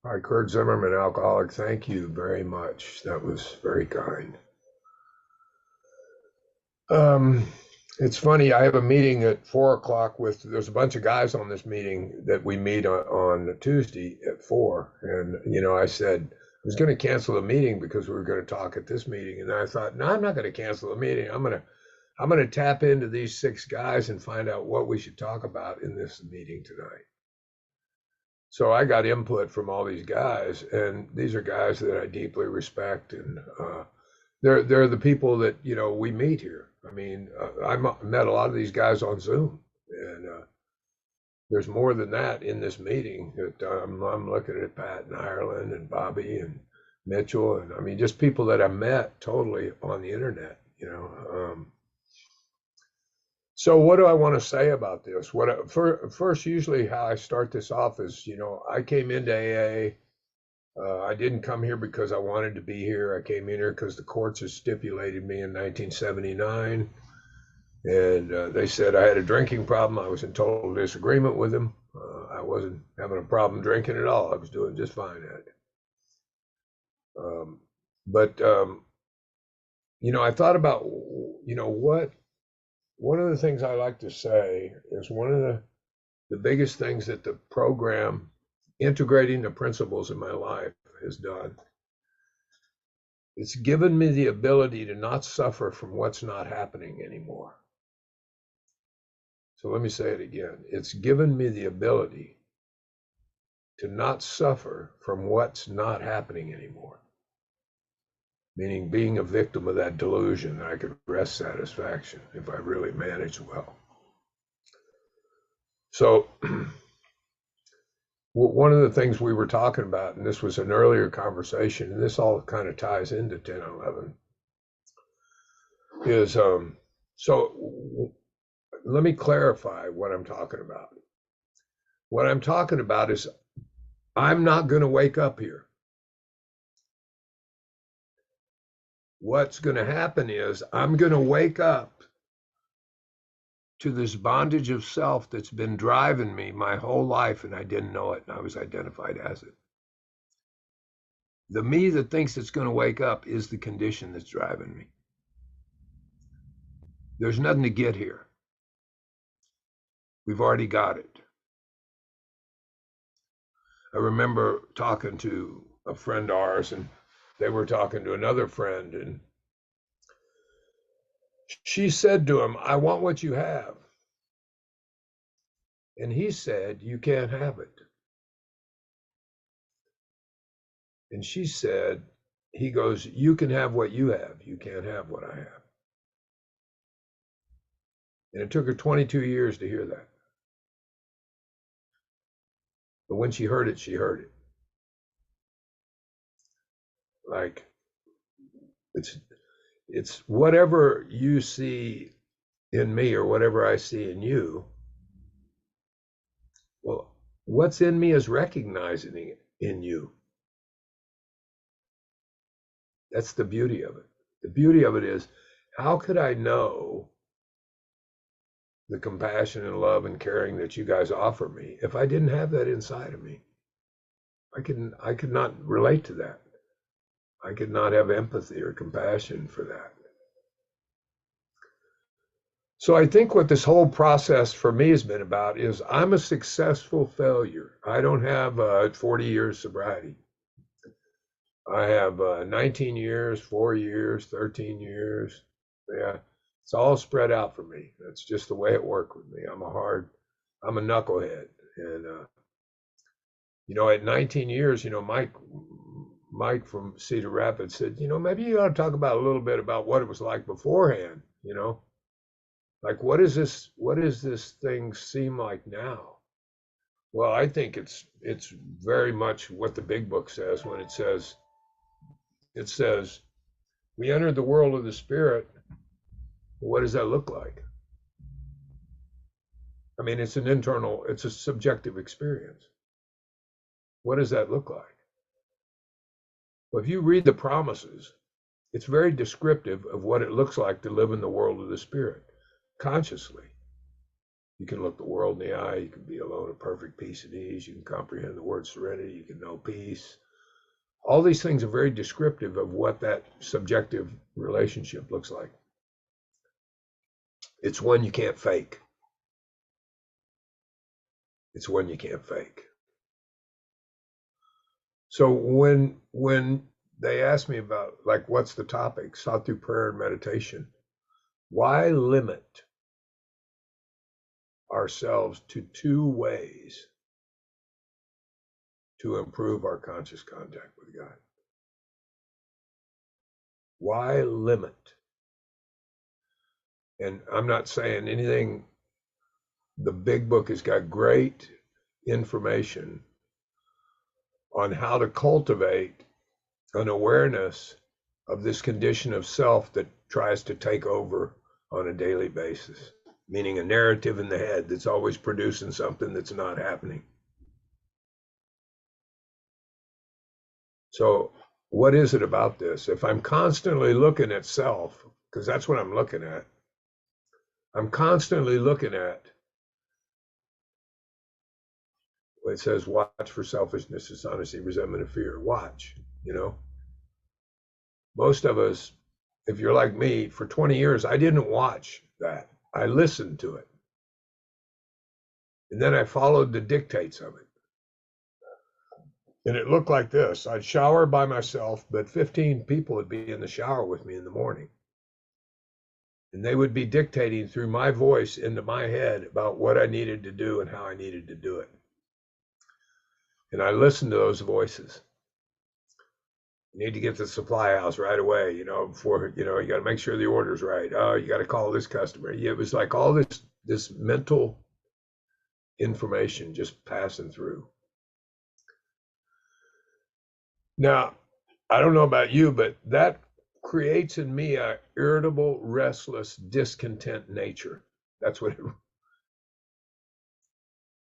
Hi, Kurt Zimmerman, alcoholic. Thank you very much. That was very kind. Um, it's funny. I have a meeting at 4 o'clock there's a bunch of guys on this meeting that we meet on Tuesday at 4. And, I said I was going to cancel the meeting because we were going to talk at this meeting. And then I thought, no, I'm not going to cancel the meeting. I'm going to tap into these 6 guys and find out what we should talk about in this meeting tonight. So I got input from all these guys, and these are guys that I deeply respect, and they're the people that we meet here. I mean, met a lot of these guys on Zoom, and there's more than that in this meeting. That I'm looking at Pat in Ireland and Bobby and Mitchell, and I mean just people that I met totally on the internet. So what do I want to say about this? First, usually how I start this off is, I came into AA. I didn't come here because I wanted to be here. I came in here because the courts had stipulated me in 1979. And they said I had a drinking problem. I was in total disagreement with them. I wasn't having a problem drinking at all. I was doing just fine at it. But I thought about, what one of the things I like to say is one of the biggest things that the program integrating the principles in my life has done. It's given me the ability to not suffer from what's not happening anymore. So let me say it again. It's given me the ability to not suffer from what's not happening anymore. Meaning being a victim of that delusion that I could rest satisfaction if I really manage well. So one of the things we were talking about, and this was an earlier conversation, and this all kind of ties into 10 and 11, is so let me clarify what I'm talking about. What I'm talking about is I'm not going to wake up here. What's going to happen is I'm going to wake up to this bondage of self that's been driving me my whole life, and I didn't know it, and I was identified as it. The me that thinks it's going to wake up is the condition that's driving me. There's nothing to get here. We've already got it. I remember talking to a friend of ours, and they were talking to another friend, and she said to him, I want what you have. And he said, you can't have it. And she said, he goes, you can have what you have. You can't have what I have. And it took her 22 years to hear that. But when she heard it, she heard it. Like it's whatever you see in me or whatever I see in you. Well, what's in me is recognizing it in you. That's the beauty of it. The beauty of it is, how could I know the compassion and love and caring that you guys offer me if I didn't have that inside of me? I could not relate to that. I could not have empathy or compassion for that. So I think what this whole process for me has been about is I'm a successful failure. I don't have 40 years sobriety. I have 19 years, 4 years, 13 years. Yeah, it's all spread out for me. That's just the way it worked with me. I'm a knucklehead. And, at 19 years, Mike from Cedar Rapids said, maybe you ought to talk about a little bit about what it was like beforehand, like what does this thing seem like now? Well, I think it's very much what the big book says when it says we entered the world of the spirit. What does that look like? I mean, it's a subjective experience. What does that look like? Well, if you read the promises, it's very descriptive of what it looks like to live in the world of the spirit consciously. You can look the world in the eye. You can be alone in perfect peace and ease. You can comprehend the word serenity. You can know peace. All these things are very descriptive of what that subjective relationship looks like. It's one you can't fake. It's one you can't fake. So when they ask me about like what's the topic, sought through prayer and meditation, why limit ourselves to two ways to improve our conscious contact with God? Why limit? And I'm not saying anything. The big book has got great information on how to cultivate an awareness of this condition of self that tries to take over on a daily basis, meaning a narrative in the head that's always producing something that's not happening. So, what is it about this? If I'm constantly looking at self, because that's what I'm looking at, I'm constantly looking at it says, watch for selfishness, dishonesty, resentment, and fear. Watch, you know. Most of us, if you're like me, for 20 years, I didn't watch that. I listened to it. And then I followed the dictates of it. And it looked like this. I'd shower by myself, but 15 people would be in the shower with me in the morning. And they would be dictating through my voice into my head about what I needed to do and how I needed to do it. And I listened to those voices. You need to get to the supply house right away, before, you got to make sure the order's right. Oh, you got to call this customer. Yeah, it was like all this mental information just passing through. Now, I don't know about you, but that creates in me a irritable, restless, discontent nature. That's what it.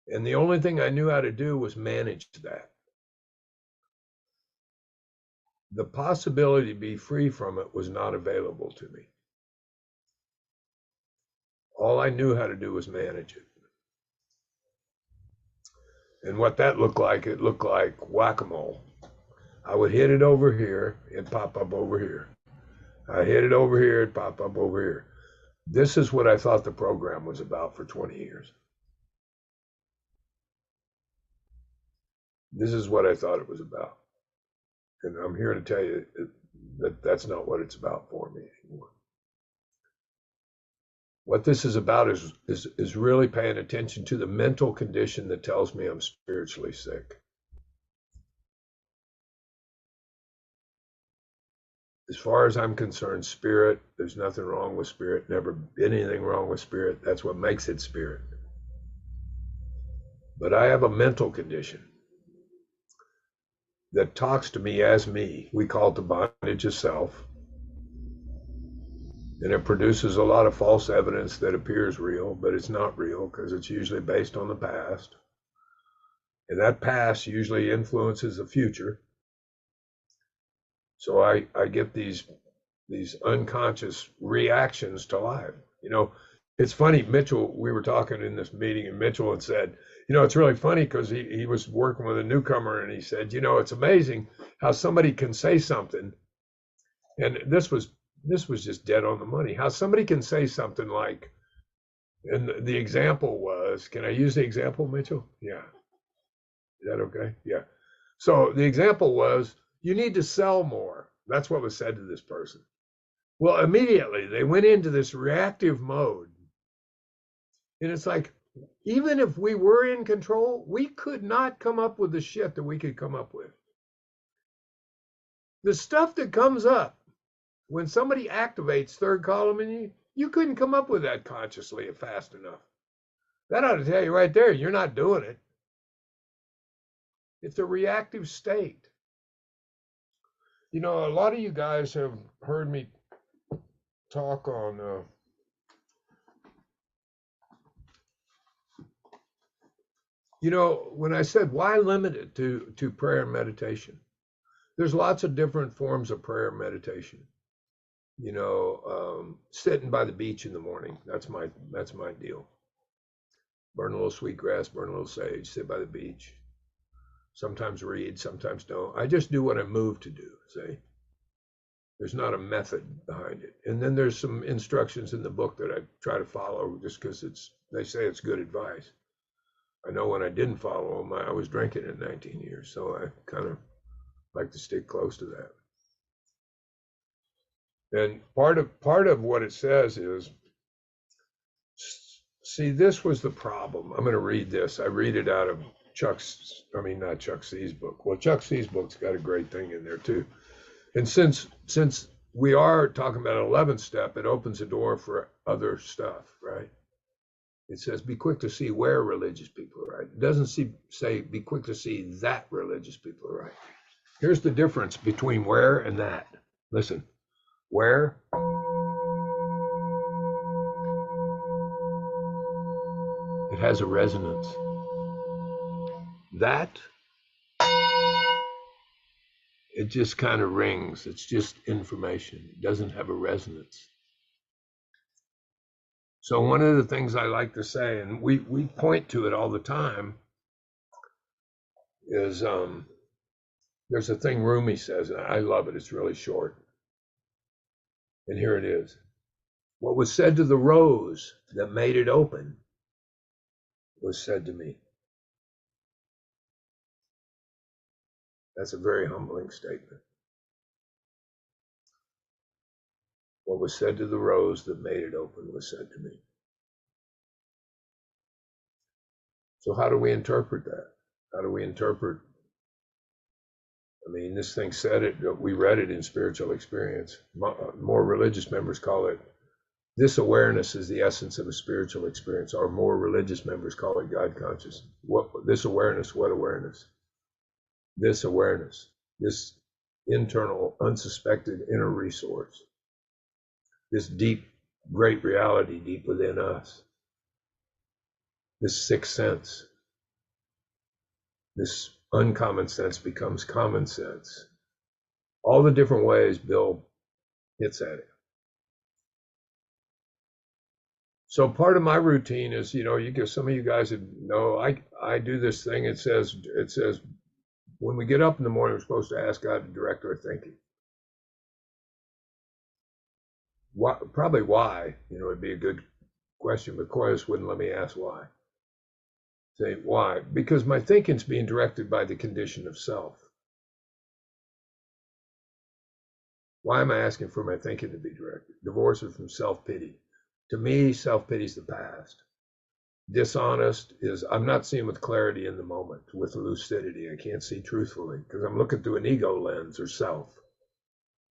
And the only thing I knew how to do was manage that. The possibility to be free from it was not available to me. All I knew how to do was manage it. And what that looked like, it looked like whack-a-mole. I would hit it over here, it'd pop up over here. I hit it over here, it'd pop up over here. This is what I thought the program was about for 20 years. This is what I thought it was about. And I'm here to tell you that that's not what it's about for me anymore. What this is about is really paying attention to the mental condition that tells me I'm spiritually sick. As far as I'm concerned, spirit, there's nothing wrong with spirit, never been anything wrong with spirit. That's what makes it spirit. But I have a mental condition that talks to me as me. We call it the bondage of self. And it produces a lot of false evidence that appears real, but it's not real because it's usually based on the past. And that past usually influences the future. So I get these unconscious reactions to life. It's funny, Mitchell, we were talking in this meeting, and Mitchell had said, it's really funny because he was working with a newcomer, and he said, it's amazing how somebody can say something. And this was just dead on the money. How somebody can say something like, and the example was, can I use the example, Mitchell? Yeah. Is that okay? Yeah. So the example was, you need to sell more. That's what was said to this person. Well, immediately they went into this reactive mode. And it's like, even if we were in control, we could not come up with the shit that we could come up with. The stuff that comes up when somebody activates third column in you, you couldn't come up with that consciously fast enough. That ought to tell you right there, you're not doing it. It's a reactive state. A lot of you guys have heard me talk on when I said why limit it to prayer and meditation, there's lots of different forms of prayer and meditation. Sitting by the beach in the morning, that's my deal. burn a little sweetgrass, burn a little sage, sit by the beach. Sometimes read, sometimes don't. I just do what I'm moved to do, see? There's not a method behind it. And then there's some instructions in the book that I try to follow just because they say it's good advice. I know when I didn't follow them, I was drinking at 19 years, so I kind of like to stick close to that. And part of what it says is, see, this was the problem. I'm going to read this. I read it out of not Chuck C's book. Well, Chuck C's book's got a great thing in there too. And since we are talking about an 11th step, it opens the door for other stuff, right? It says, be quick to see where religious people are right. It doesn't say, be quick to see that religious people are right. Here's the difference between where and that. Listen, where, it has a resonance. That, it just kind of rings. It's just information. It doesn't have a resonance. So one of the things I like to say, and we point to it all the time, is there's a thing Rumi says, and I love it. It's really short. And here it is. What was said to the rose that made it open was said to me. That's a very humbling statement. What was said to the rose that made it open was said to me. So how do we interpret that? How do we interpret? I mean, this thing said it, we read it in spiritual experience. More religious members call it, this awareness is the essence of a spiritual experience. Or more religious members call it God conscious. This awareness, what awareness? This awareness, this internal, unsuspected inner resource, this deep, great reality deep within us, this sixth sense, this uncommon sense becomes common sense. All the different ways Bill hits at it. So part of my routine is, some of you guys know, I do this thing. It says, when we get up in the morning, we're supposed to ask God to direct our thinking. Probably why, it'd be a good question, but Koyos wouldn't let me ask why. Say, why? Because my thinking's being directed by the condition of self. Why am I asking for my thinking to be directed? Divorce it from self-pity. To me, self-pity is the past. Dishonest is, I'm not seeing with clarity in the moment, with lucidity. I can't see truthfully because I'm looking through an ego lens or self.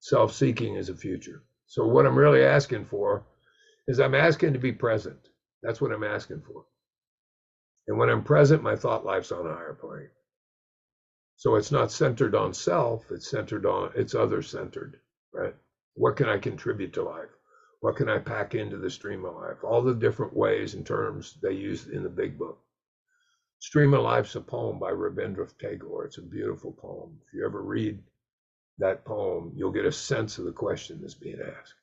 Self-seeking is a future. So what I'm really asking for is I'm asking to be present. That's what I'm asking for. And when I'm present, my thought life's on a higher plane. So it's not centered on self, it's other-centered, right? What can I contribute to life? What can I pack into the stream of life? All the different ways and terms they use in the big book. Stream of Life's a poem by Rabindranath Tagore. It's a beautiful poem. If you ever read that poem, you'll get a sense of the question that's being asked.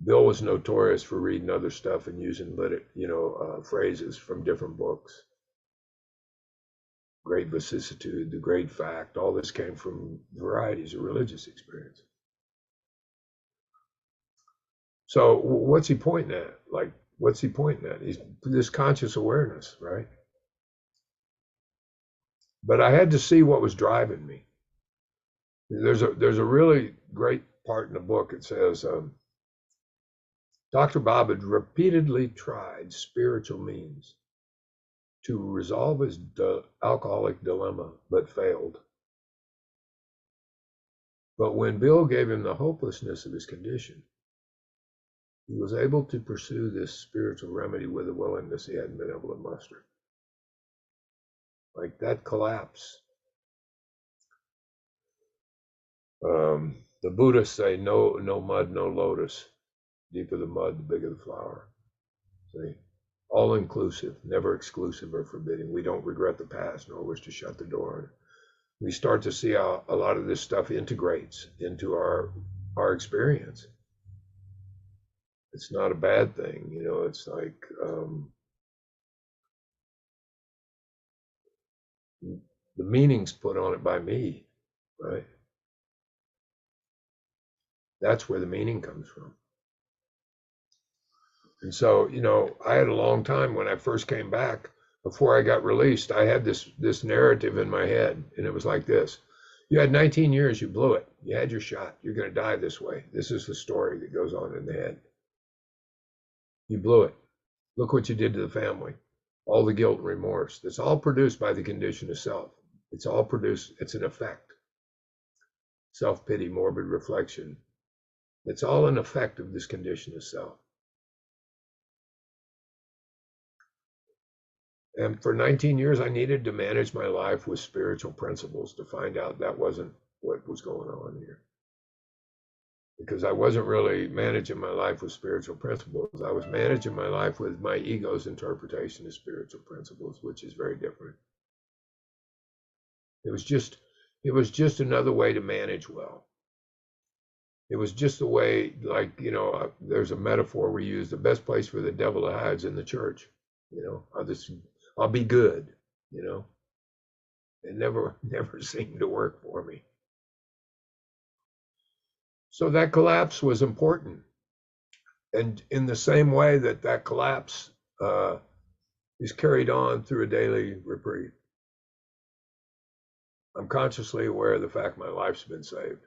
Bill was notorious for reading other stuff and using phrases from different books. Great vicissitude, the great fact, all this came from varieties of religious experience. So what's he pointing at? What's he pointing at? He's this conscious awareness, right? But I had to see what was driving me. There's a really great part in the book. It says, Dr. Bob had repeatedly tried spiritual means to resolve his alcoholic dilemma, but failed. But when Bill gave him the hopelessness of his condition, he was able to pursue this spiritual remedy with a willingness he hadn't been able to muster. Like that collapse. The Buddhists say, no mud, no lotus. Deeper the mud, the bigger the flower. See? All inclusive, never exclusive or forbidding. We don't regret the past nor wish to shut the door on it. We start to see how a lot of this stuff integrates into our experience. It's not a bad thing, you know. It's like the meaning's put on it by me, right? That's where the meaning comes from. And so, you know, I had a long time when I first came back, before I got released, I had this narrative in my head, and it was like this. You had 19 years, you blew it. You had your shot. You're going to die this way. This is the story that goes on in the head. You blew it. Look what you did to the family. All the guilt and remorse. That's all produced by the condition of self. It's all produced, it's an effect. Self-pity, morbid reflection. It's all an effect of this condition of self. And for 19 years, I needed to manage my life with spiritual principles to find out that wasn't what was going on here. Because I wasn't really managing my life with spiritual principles. I was managing my life with my ego's interpretation of spiritual principles, which is very different. It was just another way to manage well. It was just the way, like, you know, there's a metaphor we use, the best place for the devil to hide is in the church. You know, I'll be good, you know. It never seemed to work for me. So that collapse was important. And in the same way that collapse is carried on through a daily reprieve, I'm consciously aware of the fact my life's been saved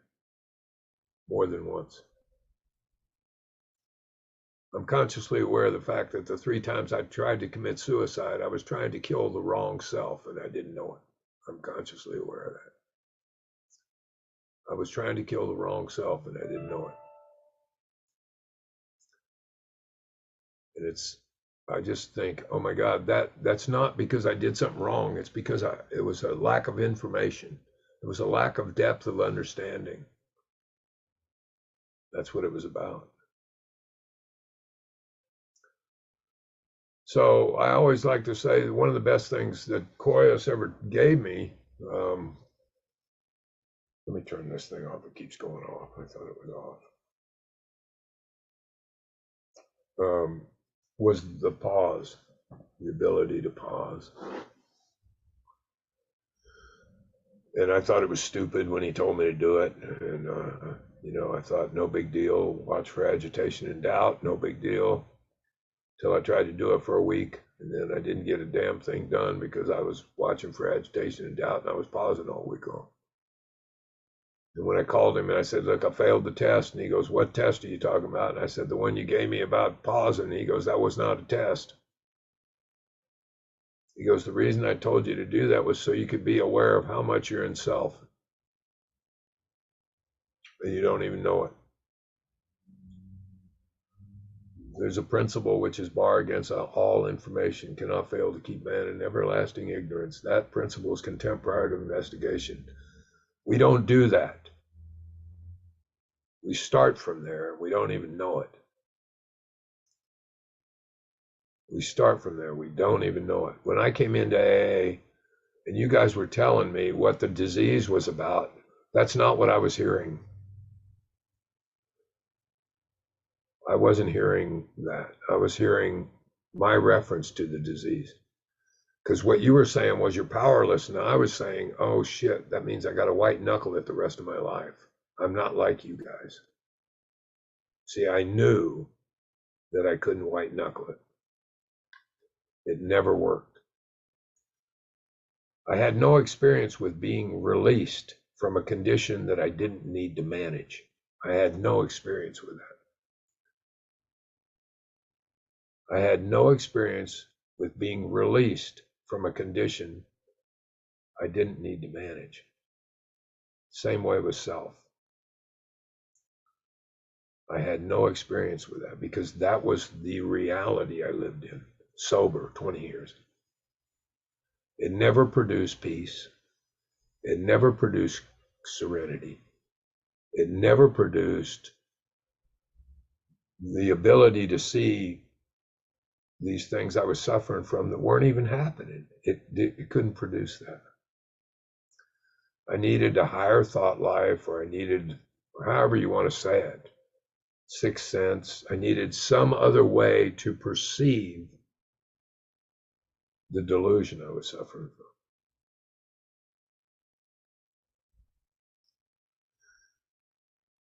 more than once. I'm consciously aware of the fact that the 3 times I tried to commit suicide, I was trying to kill the wrong self, and I didn't know it. I'm consciously aware of that. I was trying to kill the wrong self, and I didn't know it. And I just think, oh my God, that's not because I did something wrong. It's because it was a lack of information. It was a lack of depth of understanding. That's what it was about. So I always like to say that one of the best things that Koyos ever gave me, let me turn this thing off. It keeps going off. I thought it was off. Was the pause, the ability to pause. And I thought it was stupid when he told me to do it. And, you know, I thought, no big deal. Watch for agitation and doubt. No big deal. Till I tried to do it for a week. And then I didn't get a damn thing done because I was watching for agitation and doubt, and I was pausing all week long. And when I called him and I said, look, I failed the test. And he goes, what test are you talking about? And I said, the one you gave me about pausing. And he goes, that was not a test. He goes, the reason I told you to do that was so you could be aware of how much you're in self. And you don't even know it. There's a principle which is bar against all information, cannot fail to keep man in everlasting ignorance. That principle is contempt prior to investigation. We don't do that. We start from there. We don't even know it. We start from there. We don't even know it. When I came into AA and you guys were telling me what the disease was about, that's not what I was hearing. I wasn't hearing that. I was hearing my reference to the disease. Because what you were saying was you're powerless. And I was saying, oh shit, that means I got to white knuckle it the rest of my life. I'm not like you guys. See, I knew that I couldn't white knuckle it. It never worked. I had no experience with being released from a condition that I didn't need to manage. I had no experience with that. I had no experience with being released from a condition I didn't need to manage. Same way with self. I had no experience with that because that was the reality I lived in, sober 20 years. It never produced peace. It never produced serenity. It never produced the ability to see these things I was suffering from that weren't even happening. It couldn't produce that. I needed a higher thought life, or I needed, or however you want to say it. sixth sense. I needed some other way to perceive the delusion I was suffering from.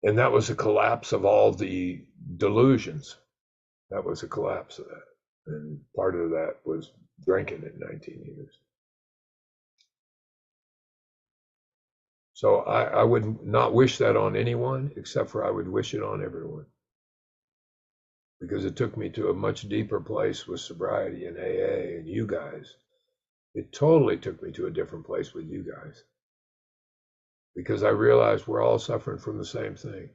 And that was a collapse of all the delusions. That was a collapse of that. And part of that was drinking at 19 years. So I would not wish that on anyone, except for I would wish it on everyone. Because it took me to a much deeper place with sobriety and AA and you guys. It totally took me to a different place with you guys. Because I realized we're all suffering from the same thing.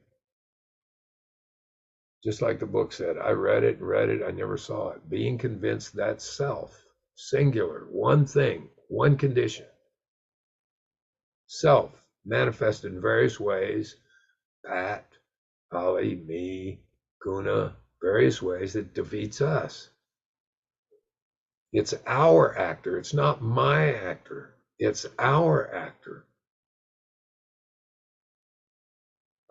Just like the book said, I read it and read it, I never saw it. Being convinced that self, singular, one thing, one condition, self, manifested in various ways, Pat, Ali, me, Guna, various ways that defeats us. It's our actor. It's not my actor. It's our actor.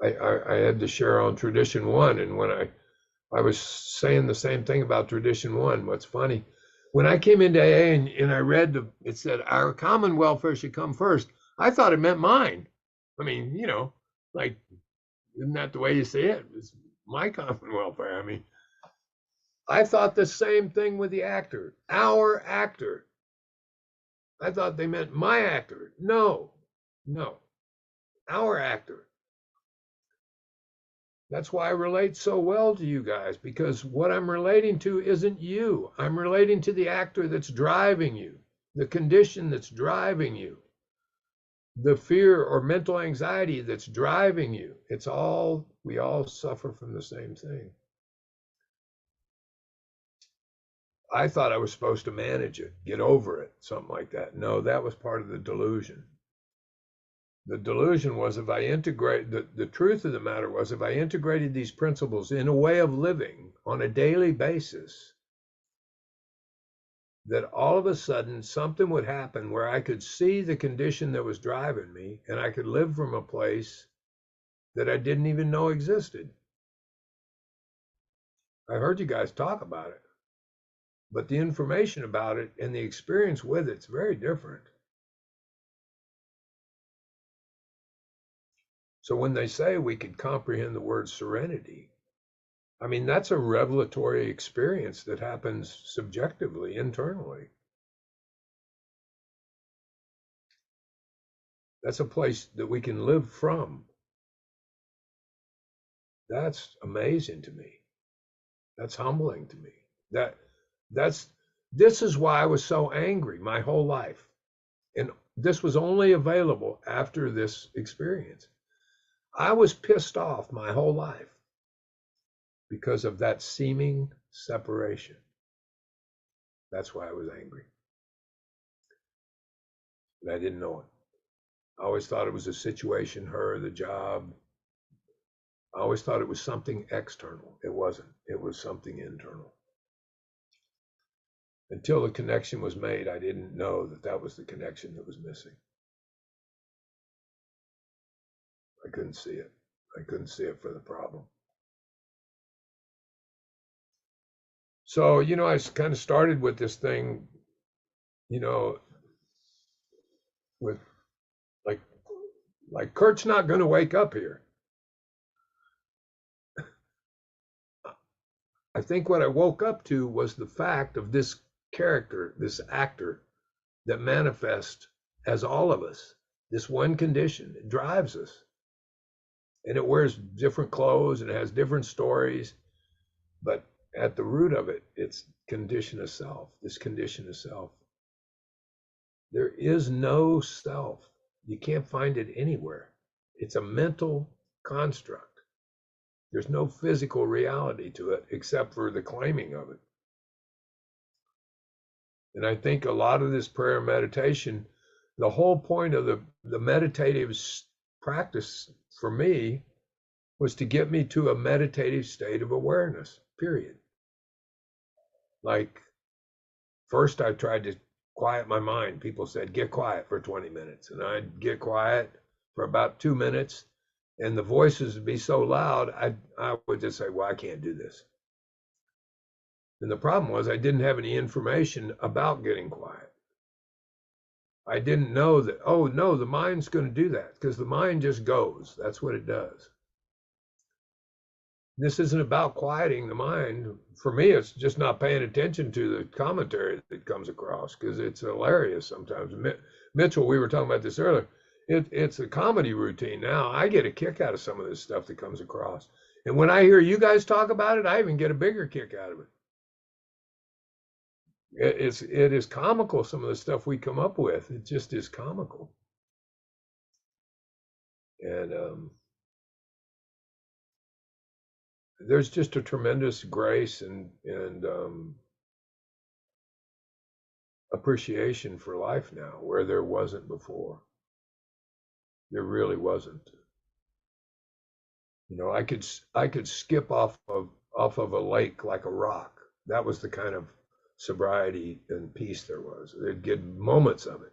I had to share on tradition one, and when I was saying the same thing about tradition one, what's funny, when I came into AA and I read it said our common welfare should come first. I thought it meant mine. I mean, like, isn't that the way you see it? It's my common welfare. I mean, I thought the same thing with the actor, our actor. I thought they meant my actor. No, our actor. That's why I relate so well to you guys, because what I'm relating to isn't you. I'm relating to the actor that's driving you, the condition that's driving you, the fear or mental anxiety that's driving you. We all suffer from the same thing. I thought I was supposed to manage it, get over it, something like that. No, that was part of the delusion. The delusion was if I integrate, the truth of the matter was if I integrated these principles in a way of living on a daily basis, that all of a sudden something would happen where I could see the condition that was driving me and I could live from a place that I didn't even know existed. I heard you guys talk about it, but the information about it and the experience with it's very different. So when they say we could comprehend the word serenity, I mean, that's a revelatory experience that happens subjectively, internally. That's a place that we can live from. That's amazing to me. That's humbling to me. This is why I was so angry my whole life. And this was only available after this experience. I was pissed off my whole life because of that seeming separation. That's why I was angry. And I didn't know it. I always thought it was a situation, her, the job. I always thought it was something external. It wasn't. It was something internal. Until the connection was made, I didn't know that that was the connection that was missing. I couldn't see it. I couldn't see it for the problem. So, I kind of started with this thing, with like Kurt's not going to wake up here. I think what I woke up to was the fact of this character, this actor that manifests as all of us. This one condition, it drives us. And it wears different clothes and it has different stories. But at the root of it, it's condition of self, this condition of self. There is no self. You can't find it anywhere. It's a mental construct. There's no physical reality to it except for the claiming of it. And I think a lot of this prayer and meditation, the whole point of the meditative practice for me was to get me to a meditative state of awareness, period. Like, first I tried to quiet my mind. People said, get quiet for 20 minutes. And I'd get quiet for about 2 minutes. and the voices would be so loud, I would just say, well, I can't do this. And the problem was I didn't have any information about getting quiet. I didn't know that, oh no, the mind's going to do that, because the mind just goes. That's what it does. This isn't about quieting the mind. For me, it's just not paying attention to the commentary that comes across, because it's hilarious sometimes. Mitchell, we were talking about this earlier. It's a comedy routine now. I get a kick out of some of this stuff that comes across. And when I hear you guys talk about it, I even get a bigger kick out of it. It is comical, some of the stuff we come up with. It just is comical. And there's just a tremendous grace and appreciation for life now where there wasn't before. There really wasn't. You know, I could skip off of a lake like a rock. That was the kind of sobriety and peace there was. They'd get moments of it,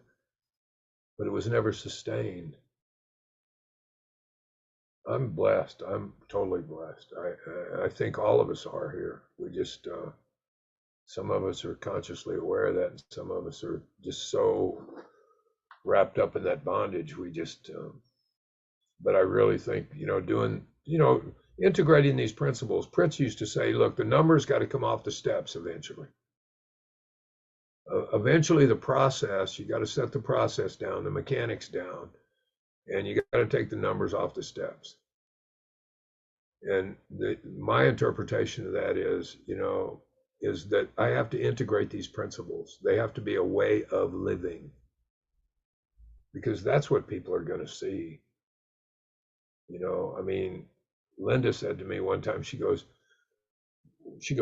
but it was never sustained. I'm blessed. I'm totally blessed. I think all of us are here. We just some of us are consciously aware of that, and some of us are just so wrapped up in that bondage. We just but I really think, integrating these principles. Prince used to say, look, the numbers got to come off the steps eventually. Eventually the process, you got to set the process down, the mechanics down, and you got to take the numbers off the steps. And my interpretation of that is that I have to integrate these principles. They have to be a way of living, because that's what people are going to see. I mean, Linda said to me one time, she goes,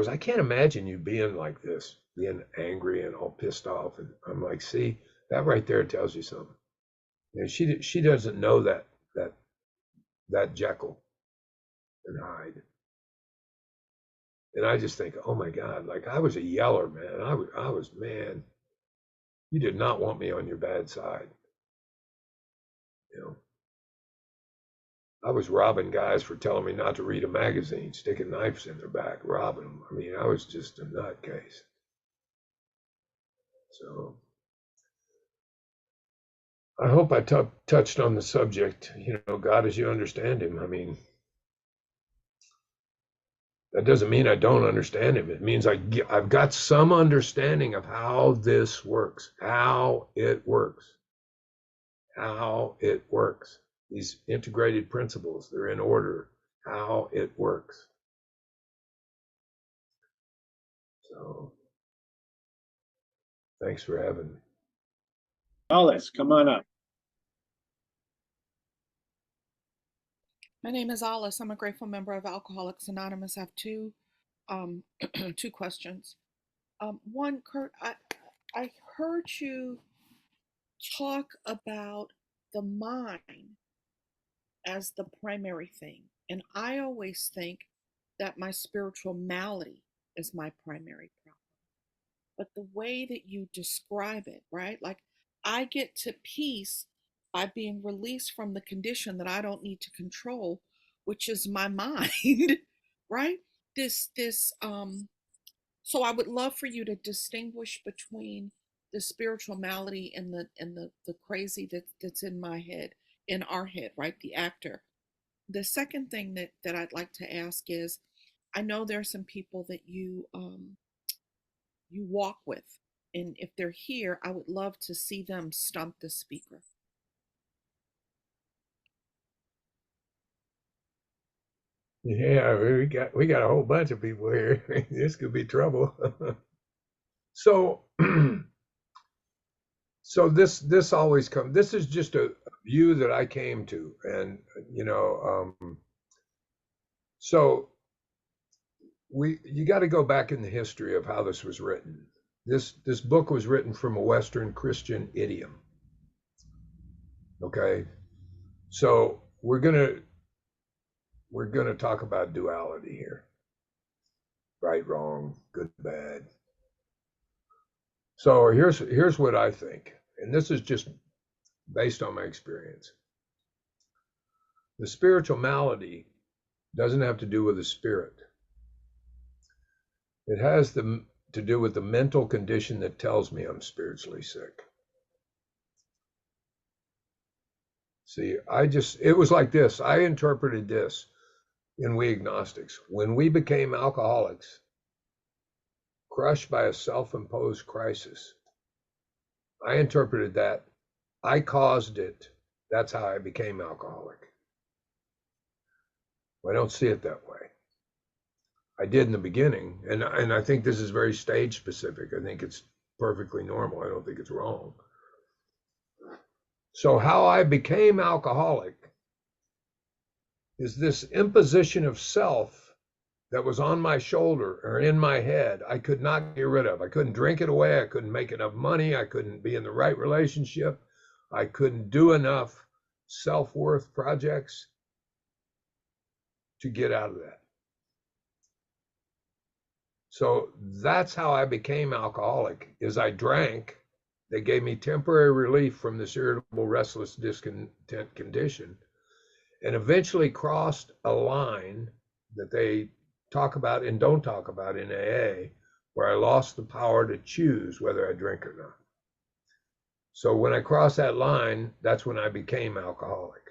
I can't imagine you being like this, being angry and all pissed off. And I'm like, see, that right there tells you something. She doesn't know that Jekyll and Hyde. And I just think, oh my God, like I was a yeller, man. I was, man, you did not want me on your bad side. I was robbing guys for telling me not to read a magazine, sticking knives in their back, robbing them. I mean, I was just a nutcase. So I hope I touched on the subject, God as you understand him. I mean, that doesn't mean I don't understand him. It means I've got some understanding of how this works, how it works. These integrated principles, they're in order, how it works. So thanks for having me. Alice, come on up. My name is Alice. I'm a grateful member of Alcoholics Anonymous. I have two two questions. One, Kurt, I heard you talk about the mind as the primary thing, and I always think that my spiritual malady is my primary problem. But the way that you describe it, right? Like I get to peace by being released from the condition that I don't need to control, which is my mind, right? So I would love for you to distinguish between the spiritual malady and the crazy that's in my head, in our head, right? The actor. The second thing that I'd like to ask is, I know there are some people that you walk with, and if they're here, I would love to see them stump the speaker. Yeah, we got a whole bunch of people here. This could be trouble. So so this always comes. This is just a view that I came to, and so you got to go back in the history of how this was written. This book was written from a Western Christian idiom. Okay, so we're gonna talk about duality here. Right, wrong, good, bad. So here's what I think, and this is just based on my experience. The spiritual malady doesn't have to do with the spirit. It has to do with the mental condition that tells me I'm spiritually sick. See, it was like this. I interpreted this in We Agnostics. When we became alcoholics, crushed by a self-imposed crisis, I interpreted that. I caused it. That's how I became alcoholic. I don't see it that way. I did in the beginning, and I think this is very stage specific. I think it's perfectly normal. I don't think it's wrong. So how I became alcoholic is this imposition of self that was on my shoulder or in my head. I could not get rid of. I couldn't drink it away. I couldn't make enough money. I couldn't be in the right relationship. I couldn't do enough self-worth projects to get out of that. So that's how I became alcoholic, is I drank. They gave me temporary relief from this irritable, restless, discontent condition, and eventually crossed a line that they talk about and don't talk about in AA, where I lost the power to choose whether I drink or not. So when I crossed that line, that's when I became alcoholic.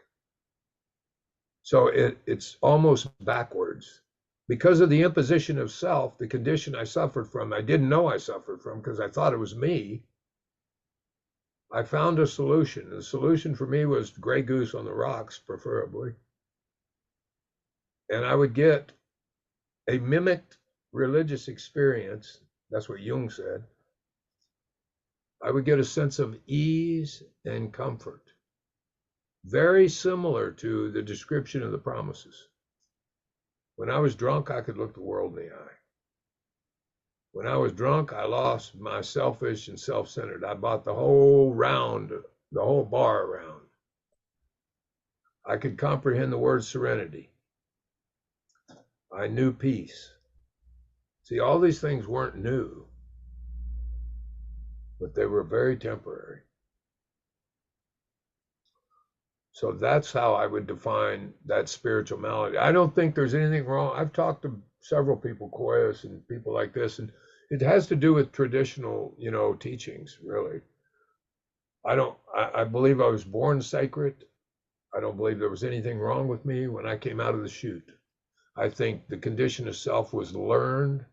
So it's almost backwards. Because of the imposition of self, the condition I suffered from, I didn't know I suffered from because I thought it was me. I found a solution. The solution for me was Grey Goose on the rocks, preferably. And I would get a mimicked religious experience. That's what Jung said. I would get a sense of ease and comfort, very similar to the description of the promises. When I was drunk, I could look the world in the eye. When I was drunk, I lost my selfish and self-centered. I bought the whole round, the whole bar around. I could comprehend the word serenity. I knew peace. See, all these things weren't new, but they were very temporary. So that's how I would define that spiritual malady. I don't think there's anything wrong. I've talked to several people, Koyas and people like this, and it has to do with traditional, teachings, really. I believe I was born sacred. I don't believe there was anything wrong with me when I came out of the chute. I think the condition of self was learned.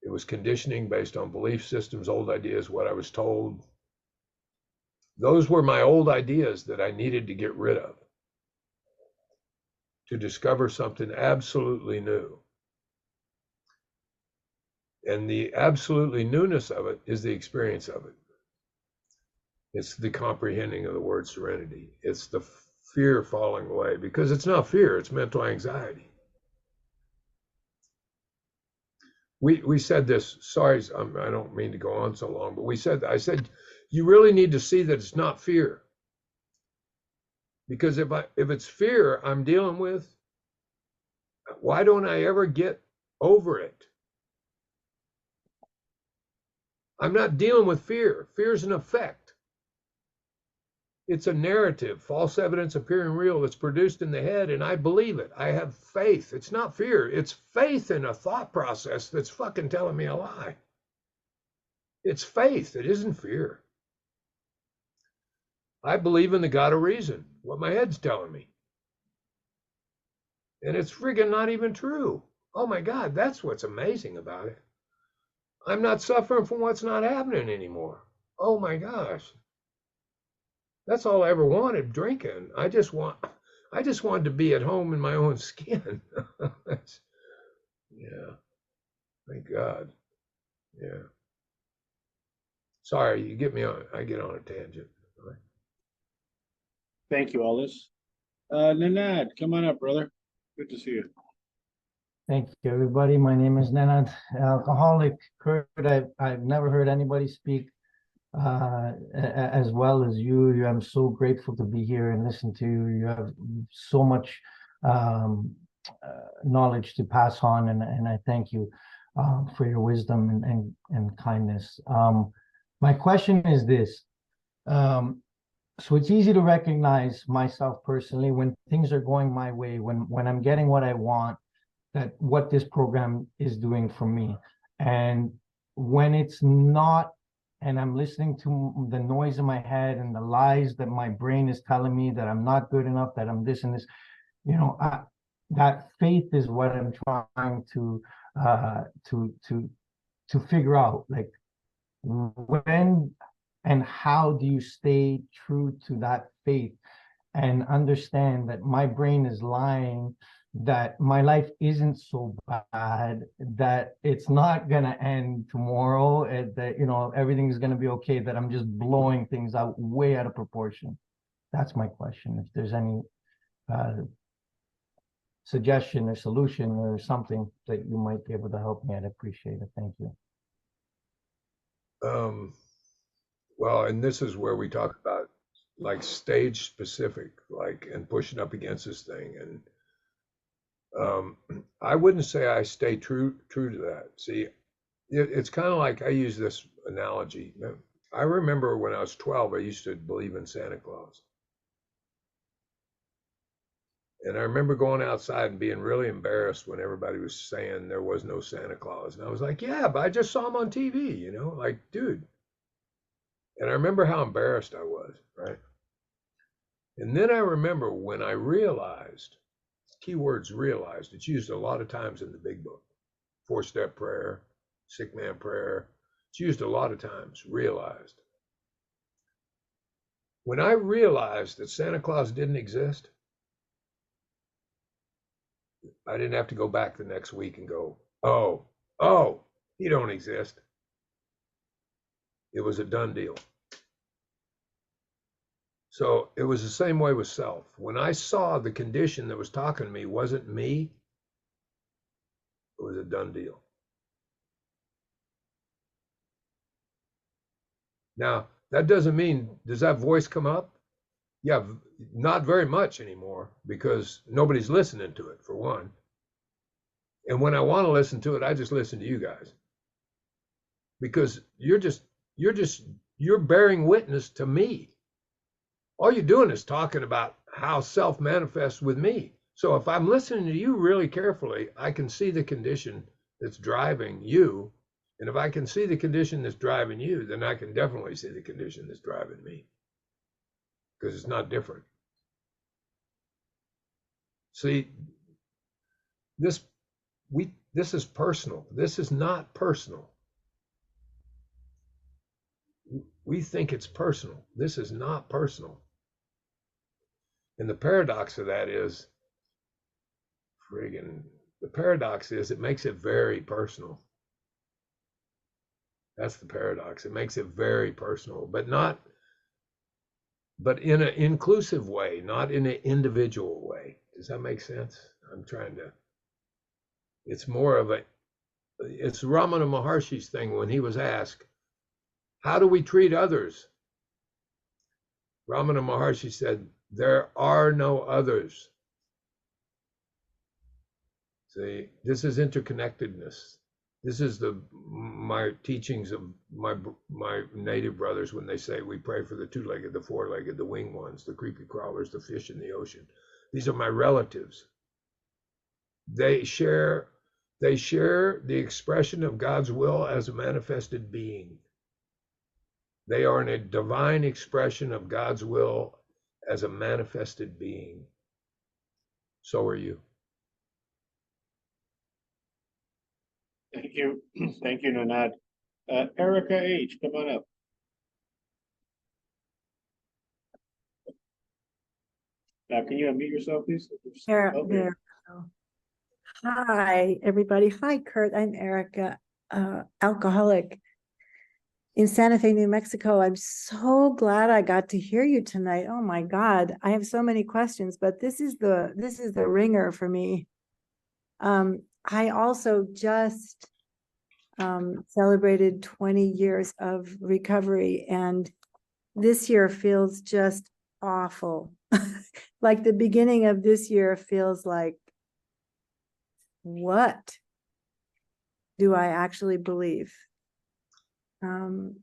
It was conditioning based on belief systems, old ideas, what I was told. Those were my old ideas that I needed to get rid of to discover something absolutely new. And the absolutely newness of it is the experience of it. It's the comprehending of the word serenity. It's the fear falling away, because it's not fear, it's mental anxiety. We said this, sorry, I don't mean to go on so long, but I said, you really need to see that it's not fear. Because if it's fear I'm dealing with, why don't I ever get over it? I'm not dealing with fear. Fear is an effect. It's a narrative, false evidence appearing real, that's produced in the head, and I believe it. I have faith. It's not fear. It's faith in a thought process that's fucking telling me a lie. It's faith. It isn't fear. I believe in the God of reason, what my head's telling me. And it's friggin' not even true. Oh my God, that's what's amazing about it. I'm not suffering from what's not happening anymore. Oh my gosh. That's all I ever wanted, drinking. I just wanted to be at home in my own skin. Yeah. Thank God. Yeah. Sorry, I get on a tangent. Right. Thank you, Aldous. Nanad, come on up, brother. Good to see you. Thank you, everybody. My name is Nenad, alcoholic. Kurt, I've never heard anybody speak as well as you. I'm so grateful to be here and listen to you. You have so much knowledge to pass on, and I thank you for your wisdom and kindness. My question is this. so it's easy to recognize myself personally when things are going my way, when I'm getting what I want, that what this program is doing for me. And when it's not, and I'm listening to the noise in my head and the lies that my brain is telling me that I'm not good enough, that I'm this and this, that faith is what I'm trying to figure out. Like, when and how do you stay true to that faith and understand that my brain is lying, that my life isn't so bad, that it's not gonna end tomorrow, and that everything's gonna be okay, that I'm just blowing things out way out of proportion. That's my question. If there's any suggestion or solution or something that you might be able to help me, I'd appreciate it. Thank you. Well, and this is where we talk about like stage specific, like, and pushing up against this thing. And I wouldn't say I stay true to that. See, it's kind of like, I use this analogy. I remember when I was 12, I used to believe in Santa Claus. And I remember going outside and being really embarrassed when everybody was saying there was no Santa Claus. And I was like, yeah, but I just saw him on TV, like, dude. And I remember how embarrassed I was, right? And then I remember when I realized, keywords realized, it's used a lot of times in the big book. 4-step prayer, sick man prayer. It's used a lot of times, realized. When I realized that Santa Claus didn't exist, I didn't have to go back the next week and go, oh, he don't exist. It was a done deal. So it was the same way with self. When I saw the condition that was talking to me wasn't me, it was a done deal. Now, that doesn't mean, does that voice come up? Yeah, not very much anymore, because nobody's listening to it, for one. And when I want to listen to it, I just listen to you guys. Because you're bearing witness to me. All you're doing is talking about how self manifests with me. So if I'm listening to you really carefully, I can see the condition that's driving you. And if I can see the condition that's driving you, then I can definitely see the condition that's driving me. Because it's not different. See, this is personal. This is not personal. We think it's personal. This is not personal. And the paradox of that is, it makes it very personal. That's the paradox. It makes it very personal, but in an inclusive way, not in an individual way. Does that make sense? It's more of it's Ramana Maharshi's thing when he was asked, how do we treat others? Ramana Maharshi said, there are no others. See, this is interconnectedness. This is my teachings of my native brothers when they say we pray for the 2-legged, the 4-legged, the winged ones, the creepy crawlers, the fish in the ocean. These are my relatives. They share the expression of God's will as a manifested being. They are in a divine expression of God's will as a manifested being. So are you. Thank you. Thank you, Nanad. Erica H., come on up. Can you unmute yourself, please? There, Okay. there. Hi, everybody. Hi, Kurt. I'm Erica, alcoholic in Santa Fe, New Mexico. I'm so glad I got to hear you tonight. Oh my God, I have so many questions, but this is the ringer for me. I also just celebrated 20 years of recovery, and this year feels just awful. Like the beginning of this year feels like, what do I actually believe? And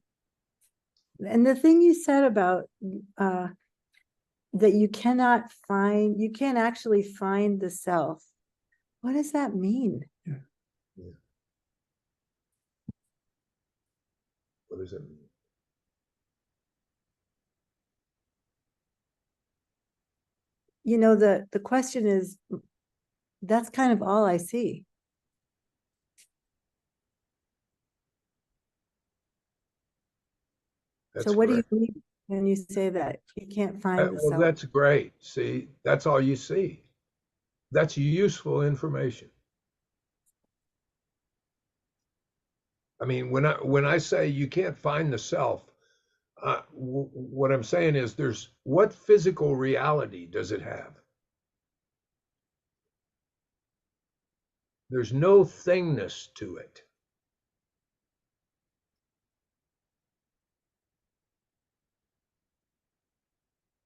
the thing you said about that you cannot find, you can't actually find the self. What does that mean? What does it mean? You know, the question is, that's kind of all I see. That's So what do you correct. mean when you say that you can't find the Well, self? that's great. See, that's all you see. That's useful information. I mean, when I say you can't find the self, what I'm saying is what physical reality does it have? There's no thingness to it.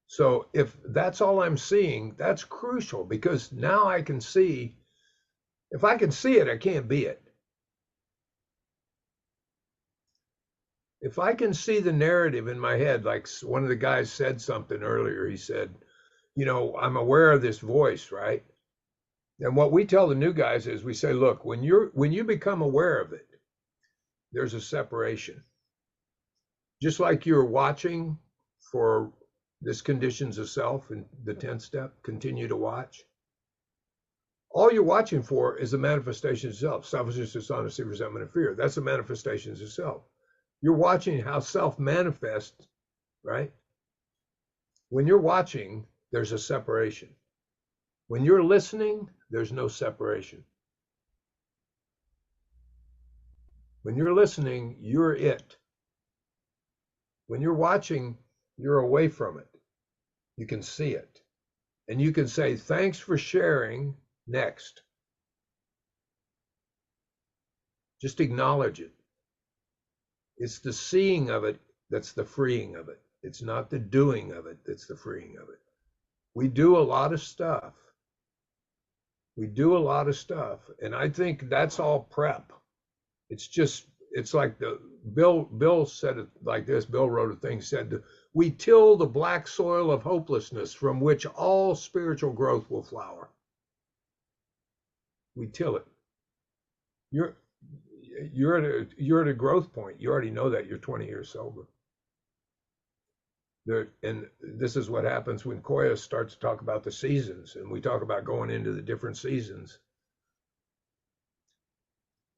So if that's all I'm seeing, that's crucial because now I can see, if I can see it, I can't be it. If I can see the narrative in my head, like one of the guys said something earlier, he said, I'm aware of this voice, right? And what we tell the new guys is we say, look, when you become aware of it, there's a separation. Just like you're watching for this conditions of self and the 10th step, continue to watch. All you're watching for is the manifestations of self, selfishness, dishonesty, resentment, and fear. That's the manifestations of self. You're watching how self manifests, right? When you're watching, there's a separation. When you're listening, there's no separation. When you're listening, you're it. When you're watching, you're away from it. You can see it. And you can say, thanks for sharing, next. Just acknowledge it. It's the seeing of it that's the freeing of it. It's not the doing of it that's the freeing of it. We do a lot of stuff. And I think that's all prep. It's like Bill said it like this. Bill wrote a thing, said, we till the black soil of hopelessness from which all spiritual growth will flower. We till it. You're at a growth point. You already know that. You're 20 years sober. And this is what happens when Koya starts to talk about the seasons, and we talk about going into the different seasons.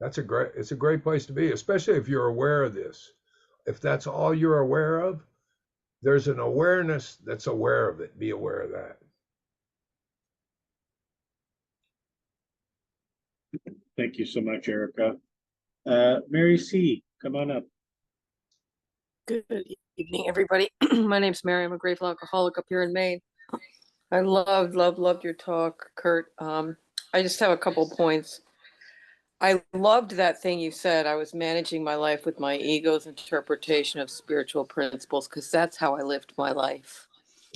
It's a great place to be, especially if you're aware of this. If that's all you're aware of, there's an awareness that's aware of it. Be aware of that. Thank you so much, Erica. Mary C., come on up. Good evening, everybody. My name's Mary. I'm a grateful alcoholic up here in Maine. I loved your talk, Kurt. I just have a couple points. I loved that thing you said. I was managing my life with my ego's interpretation of spiritual principles, because that's how I lived my life.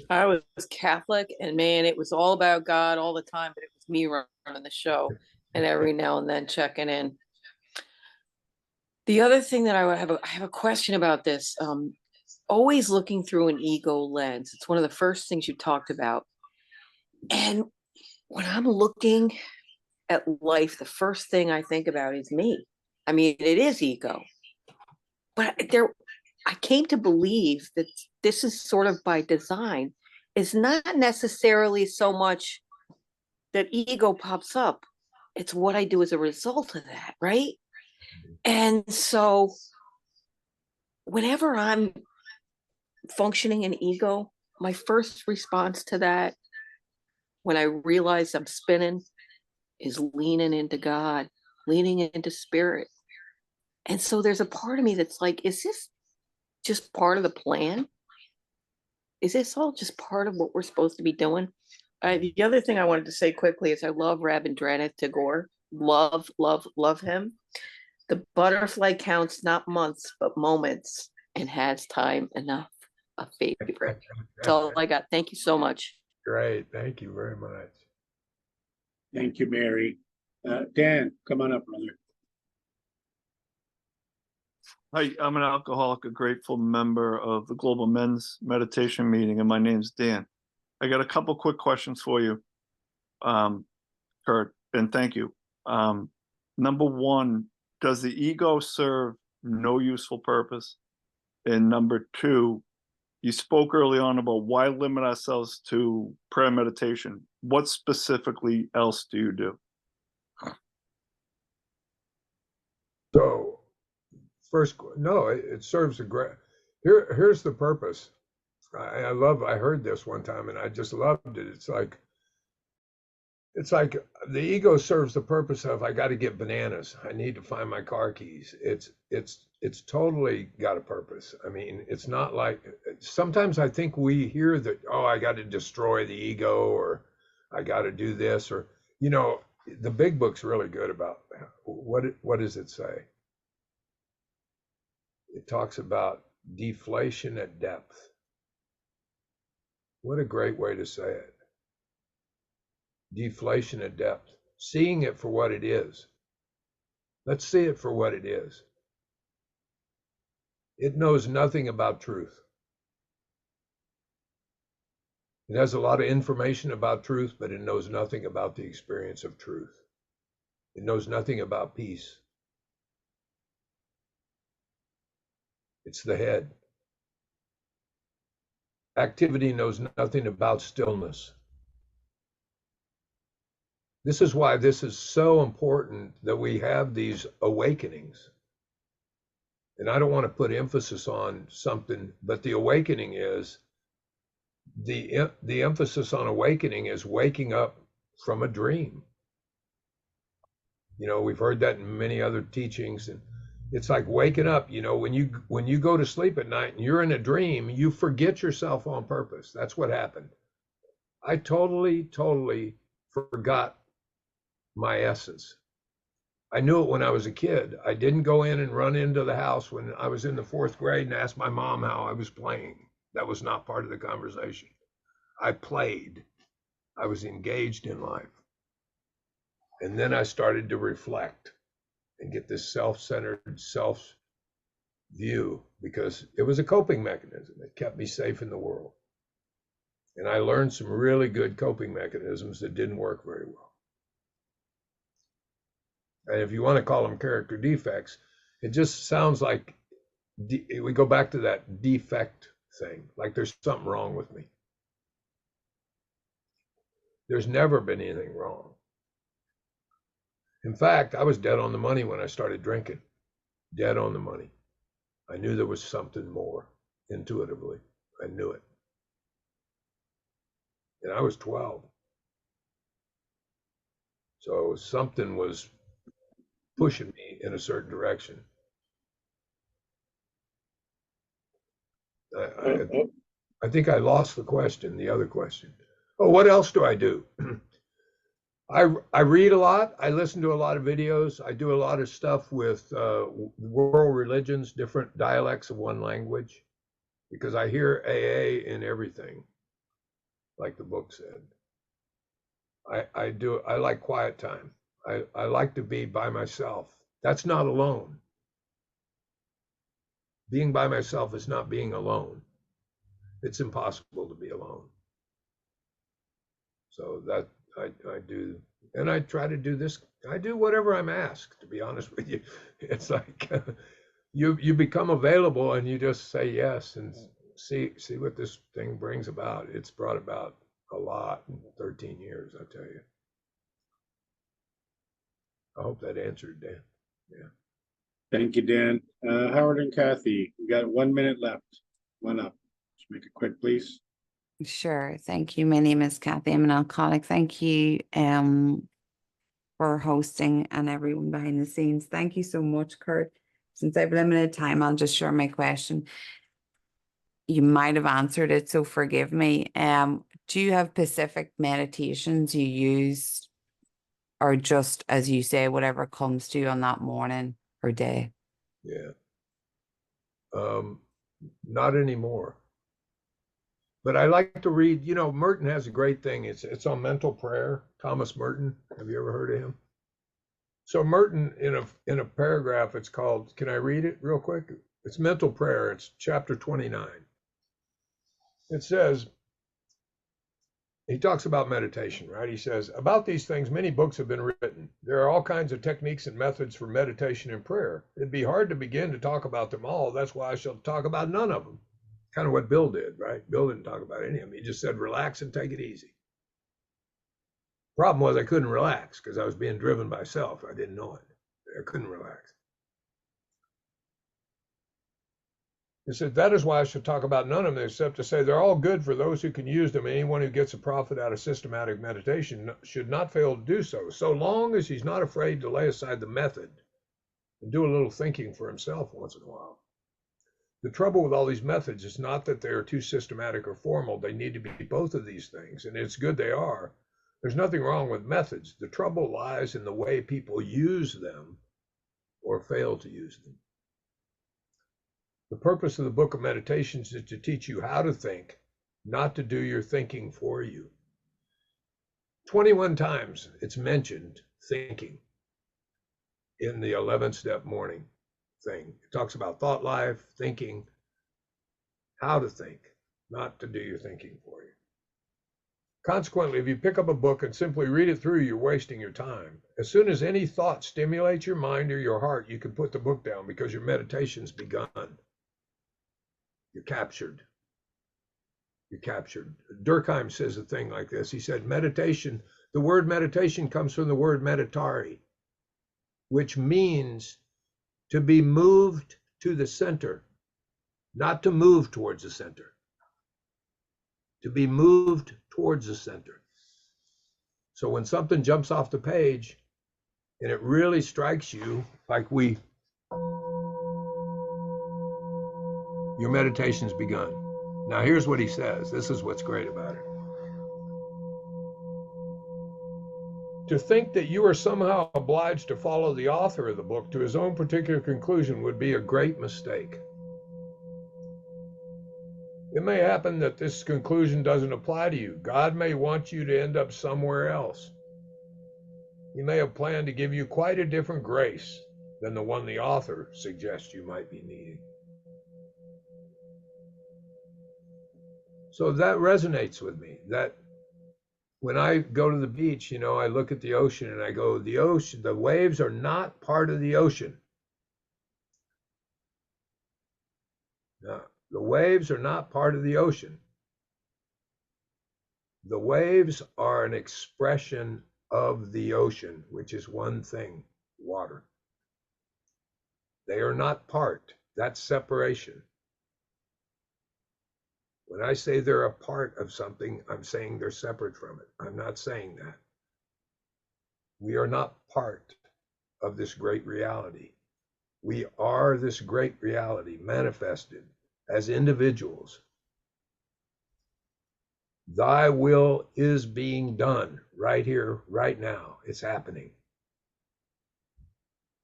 I was Catholic, and man, it was all about God all the time, but it was me running the show, and every now and then checking in. The other thing that I have a question about this. Always looking through an ego lens. It's one of the first things you talked about. And when I'm looking at life, the first thing I think about is me. I mean, it is ego. But I came to believe that this is sort of by design. It's not necessarily so much that ego pops up. It's what I do as a result of that, right? And so whenever I'm functioning in ego, my first response to that, when I realize I'm spinning, is leaning into God, leaning into spirit. And so there's a part of me that's like, is this just part of the plan? Is this all just part of what we're supposed to be doing? The other thing I wanted to say quickly is I love Rabindranath Tagore. Love him. The butterfly counts not months, but moments, and has time enough. A favorite. That's all I got. Thank you so much. Great. Thank you very much. Thank you, Mary. Dan, come on up, brother. Hi, I'm an alcoholic, a grateful member of the Global Men's Meditation Meeting, and my name's Dan. I got a couple quick questions for you, Kurt, and thank you. Number one, does the ego serve no useful purpose? And number two, you spoke early on about why limit ourselves to prayer meditation. What specifically else do you do? So first, no, it serves a great, here's the purpose. I heard this one time and I just loved it. It's like the ego serves the purpose of, I got to get bananas. I need to find my car keys. It's totally got a purpose. I mean, it's not like, sometimes I think we hear that, oh, I got to destroy the ego, or I got to do this, or, you know, the big book's really good about what does it say? It talks about deflation at depth. What a great way to say it. Deflation at depth, seeing it for what it is. Let's see it for what it is. It knows nothing about truth. It has a lot of information about truth, but it knows nothing about the experience of truth. It knows nothing about peace. It's the head. Activity knows nothing about stillness. This is why this is so important that we have these awakenings. And I don't want to put emphasis on something, but the awakening is, the emphasis on awakening is waking up from a dream. You know, we've heard that in many other teachings, and it's like waking up. You know, when you go to sleep at night and you're in a dream, you forget yourself on purpose. That's what happened. I totally forgot my essence. I knew it when I was a kid. I didn't go in and run into the house when I was in the 4th grade and ask my mom how I was playing. That was not part of the conversation. I played. I was engaged in life. And then I started to reflect and get this self-centered self-view, because it was a coping mechanism. It kept me safe in the world. And I learned some really good coping mechanisms that didn't work very well. And if you want to call them character defects, it just sounds like we go back to that defect thing, like there's something wrong with me. There's never been anything wrong. In fact, I was dead on the money when I started drinking. Dead on the money. I knew there was something more intuitively. I knew it. And I was 12. So something was pushing me in a certain direction. I think I lost the question, the other question. Oh, what else do I do? I read a lot. I listen to a lot of videos. I do a lot of stuff with world religions, different dialects of one language, because I hear AA in everything, like the book said. I like quiet time. I like to be by myself. That's not alone. Being by myself is not being alone. It's impossible to be alone. So that I do, and I try to do this. I do whatever I'm asked, to be honest with you. It's like you become available and you just say yes and see what this thing brings about. It's brought about a lot in 13 years, I tell you. I hope that answered, Dan. Yeah. Thank you, Dan. Howard and Kathy, we got 1 minute left. One up. Just make it quick, please. Sure. Thank you. My name is Kathy. I'm an alcoholic. Thank you for hosting and everyone behind the scenes. Thank you so much, Kurt. Since I've limited time, I'll just share my question. You might have answered it, so forgive me. Do you have specific meditations you use, or just, as you say, whatever comes to you on that morning or day? Yeah. Not anymore. But I like to read, you know, Merton has a great thing. It's on mental prayer. Thomas Merton. Have you ever heard of him? So Merton, in a paragraph, it's called, can I read it real quick? It's mental prayer. It's chapter 29. It says, he talks about meditation, right? He says, about these things, many books have been written. There are all kinds of techniques and methods for meditation and prayer. It'd be hard to begin to talk about them all. That's why I shall talk about none of them. Kind of what Bill did, right? Bill didn't talk about any of them. He just said, relax and take it easy. Problem was I couldn't relax because I was being driven by self. I didn't know it. I couldn't relax. He said, that is why I should talk about none of them, except to say they're all good for those who can use them. Anyone who gets a profit out of systematic meditation should not fail to do so long as he's not afraid to lay aside the method and do a little thinking for himself once in a while. The trouble with all these methods is not that they are too systematic or formal. They need to be both of these things, and it's good they are. There's nothing wrong with methods. The trouble lies in the way people use them or fail to use them. The purpose of the Book of Meditations is to teach you how to think, not to do your thinking for you. 21 times it's mentioned thinking in the 11-step morning thing. It talks about thought life, thinking, how to think, not to do your thinking for you. Consequently, if you pick up a book and simply read it through, you're wasting your time. As soon as any thought stimulates your mind or your heart, you can put the book down because your meditation's begun. You're captured. You're captured. Durkheim says a thing like this. He said, meditation, the word meditation comes from the word meditare, which means to be moved to the center, not to move towards the center. To be moved towards the center. So when something jumps off the page and it really strikes you, like your meditation's begun. Now here's what he says. This is what's great about it. To think that you are somehow obliged to follow the author of the book to his own particular conclusion would be a great mistake. It may happen that this conclusion doesn't apply to you. God may want you to end up somewhere else. He may have planned to give you quite a different grace than the one the author suggests you might be needing. So that resonates with me, that when I go to the beach, you know, I look at the ocean and I go, the ocean, the waves are not part of the ocean. No, the waves are not part of the ocean. The waves are an expression of the ocean, which is one thing, water. They are not part. That's separation. When I say they're a part of something, I'm saying they're separate from it. I'm not saying that. We are not part of this great reality. We are this great reality manifested as individuals. Thy will is being done right here, right now. It's happening.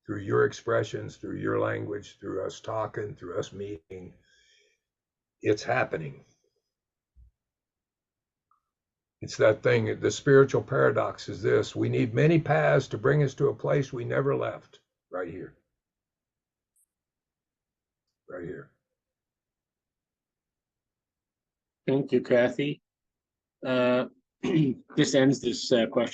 Through your expressions, through your language, through us talking, through us meeting. It's happening. It's that thing, the spiritual paradox is this: we need many paths to bring us to a place we never left, right here. Right here. Thank you, Kathy. This ends this question.